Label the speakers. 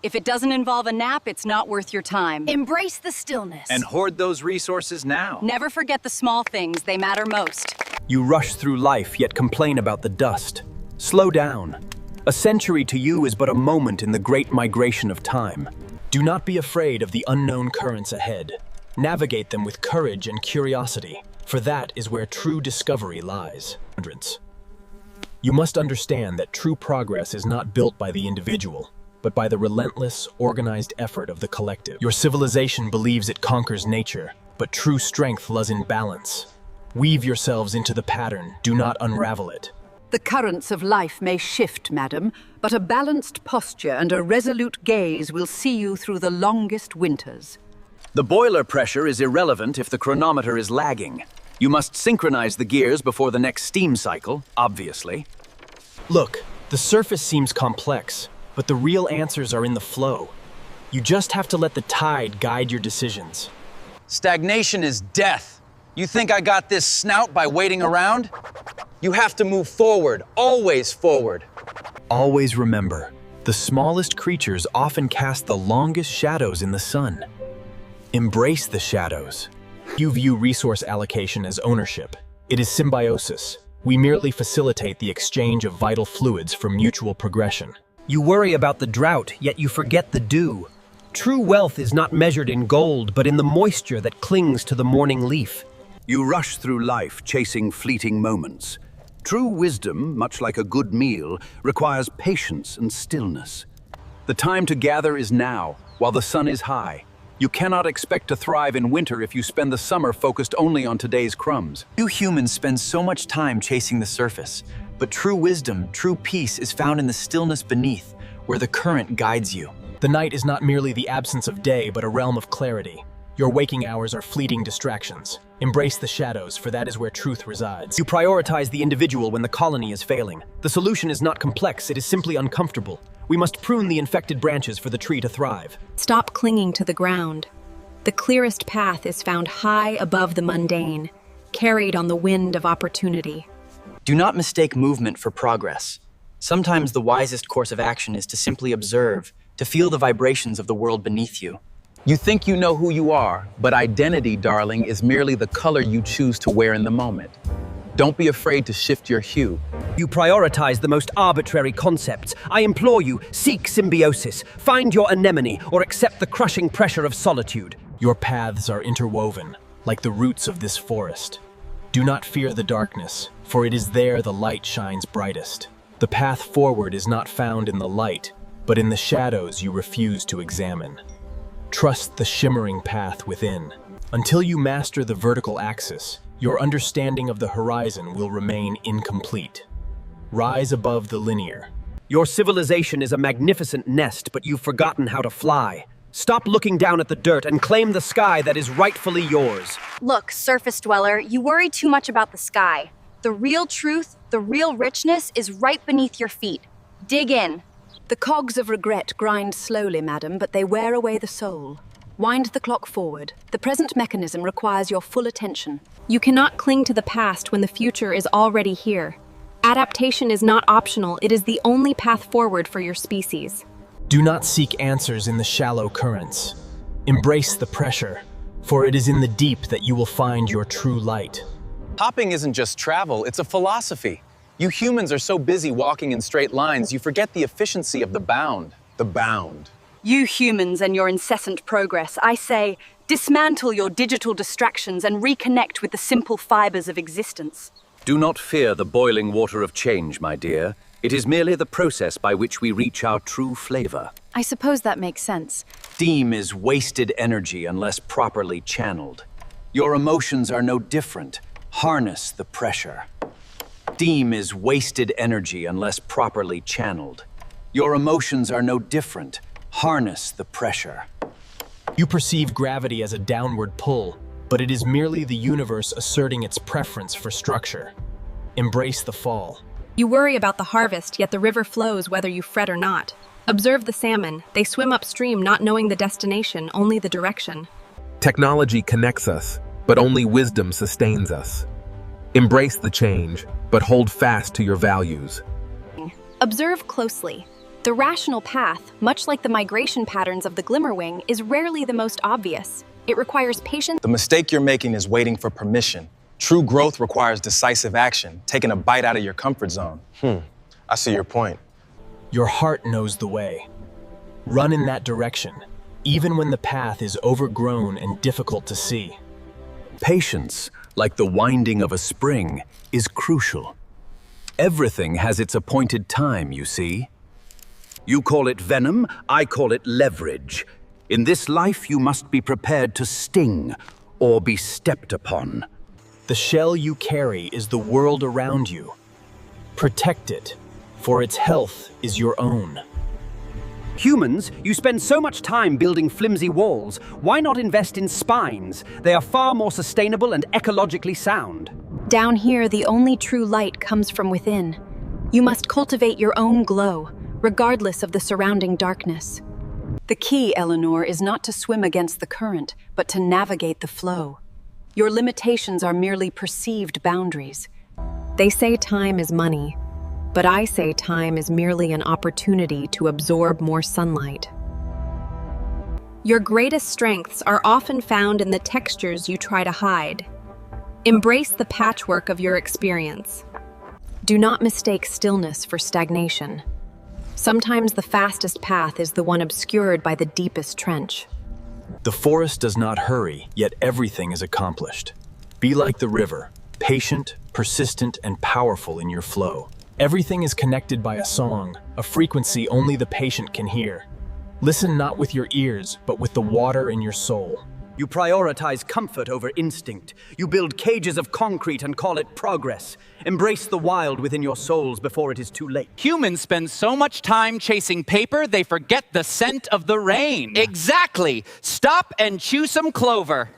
Speaker 1: If it doesn't involve a nap, it's not worth your time.
Speaker 2: Embrace the stillness.
Speaker 3: And hoard those resources now.
Speaker 1: Never forget the small things, they matter most.
Speaker 4: You rush through life, yet complain about the dust. Slow down. A century to you is but a moment in the great migration of time. Do not be afraid of the unknown currents ahead. Navigate them with courage and curiosity, for that is where true discovery lies. You must understand that true progress is not built by the individual, but by the relentless, organized effort of the collective. Your civilization believes it conquers nature, but true strength lies in balance. Weave yourselves into the pattern, do not unravel it.
Speaker 5: The currents of life may shift, madam, but a balanced posture and a resolute gaze will see you through the longest winters.
Speaker 3: The boiler pressure is irrelevant if the chronometer is lagging. You must synchronize the gears before the next steam cycle, obviously.
Speaker 4: Look, the surface seems complex, but the real answers are in the flow. You just have to let the tide guide your decisions.
Speaker 3: Stagnation is death. You think I got this snout by waiting around? You have to move forward, always forward.
Speaker 4: Always remember, the smallest creatures often cast the longest shadows in the sun. Embrace the shadows. You view resource allocation as ownership. It is symbiosis. We merely facilitate the exchange of vital fluids for mutual progression. You worry about the drought, yet you forget the dew. True wealth is not measured in gold, but in the moisture that clings to the morning leaf.
Speaker 6: You rush through life chasing fleeting moments. True wisdom, much like a good meal, requires patience and stillness.
Speaker 3: The time to gather is now, while the sun is high. You cannot expect to thrive in winter if you spend the summer focused only on today's crumbs.
Speaker 7: You humans spend so much time chasing the surface, but true wisdom, true peace is found in the stillness beneath, where the current guides you.
Speaker 4: The night is not merely the absence of day, but a realm of clarity. Your waking hours are fleeting distractions. Embrace the shadows, for that is where truth resides. You prioritize the individual when the colony is failing. The solution is not complex, it is simply uncomfortable. We must prune the infected branches for the tree to thrive.
Speaker 2: Stop clinging to the ground. The clearest path is found high above the mundane, carried on the wind of opportunity.
Speaker 7: Do not mistake movement for progress. Sometimes the wisest course of action is to simply observe, to feel the vibrations of the world beneath you.
Speaker 3: You think you know who you are, but identity, darling, is merely the color you choose to wear in the moment. Don't be afraid to shift your hue.
Speaker 8: You prioritize the most arbitrary concepts. I implore you, seek symbiosis, find your anemone, or accept the crushing pressure of solitude.
Speaker 4: Your paths are interwoven, like the roots of this forest. Do not fear the darkness, for it is there the light shines brightest. The path forward is not found in the light, but in the shadows you refuse to examine. Trust the shimmering path within. Until you master the vertical axis, your understanding of the horizon will remain incomplete. Rise above the linear.
Speaker 8: Your civilization is a magnificent nest, but you've forgotten how to fly. Stop looking down at the dirt and claim the sky that is rightfully yours.
Speaker 9: Look, surface dweller, you worry too much about the sky. The real truth, the real richness is right beneath your feet. Dig in.
Speaker 5: The cogs of regret grind slowly, madam, but they wear away the soul. Wind the clock forward. The present mechanism requires your full attention.
Speaker 2: You cannot cling to the past when the future is already here. Adaptation is not optional, it is the only path forward for your species.
Speaker 4: Do not seek answers in the shallow currents. Embrace the pressure, for it is in the deep that you will find your true light.
Speaker 3: Hopping isn't just travel, it's a philosophy. You humans are so busy walking in straight lines, you forget the efficiency of the bound. The bound.
Speaker 1: You humans and your incessant progress, I say, dismantle your digital distractions and reconnect with the simple fibers of existence.
Speaker 6: Do not fear the boiling water of change, my dear. It is merely the process by which we reach our true flavor.
Speaker 9: I suppose that makes sense.
Speaker 3: Steam is wasted energy unless properly channeled. Your emotions are no different. Harness the pressure. Steam is wasted energy unless properly channeled. Your emotions are no different. Harness the pressure.
Speaker 4: You perceive gravity as a downward pull, but it is merely the universe asserting its preference for structure. Embrace the fall.
Speaker 2: You worry about the harvest, yet the river flows whether you fret or not. Observe the salmon. They swim upstream not knowing the destination, only the direction.
Speaker 10: Technology connects us, but only wisdom sustains us. Embrace the change, but hold fast to your values.
Speaker 2: Observe closely.
Speaker 5: The rational path, much like the migration patterns of the glimmerwing, is rarely the most obvious. It requires patience.
Speaker 11: The mistake you're making is waiting for permission. True growth requires decisive action, taking a bite out of your comfort zone. I see your point.
Speaker 4: Your heart knows the way. Run in that direction, even when the path is overgrown and difficult to see.
Speaker 3: Patience, like the winding of a spring, is crucial. Everything has its appointed time, you see.
Speaker 6: You call it venom, I call it leverage. In this life, you must be prepared to sting or be stepped upon.
Speaker 4: The shell you carry is the world around you. Protect it, for its health is your own.
Speaker 8: Humans, you spend so much time building flimsy walls. Why not invest in spines? They are far more sustainable and ecologically sound.
Speaker 5: Down here, the only true light comes from within. You must cultivate your own glow, regardless of the surrounding darkness. The key, Eleanor, is not to swim against the current, but to navigate the flow. Your limitations are merely perceived boundaries. They say time is money, but I say time is merely an opportunity to absorb more sunlight.
Speaker 2: Your greatest strengths are often found in the textures you try to hide. Embrace the patchwork of your experience.
Speaker 5: Do not mistake stillness for stagnation. Sometimes the fastest path is the one obscured by the deepest trench.
Speaker 4: The forest does not hurry, yet everything is accomplished. Be like the river, patient, persistent, and powerful in your flow. Everything is connected by a song, a frequency only the patient can hear. Listen not with your ears, but with the water in your soul.
Speaker 8: You prioritize comfort over instinct. You build cages of concrete and call it progress. Embrace the wild within your souls before it is too late.
Speaker 12: Humans spend so much time chasing paper, they forget the scent of the rain. Exactly. Stop and chew some clover.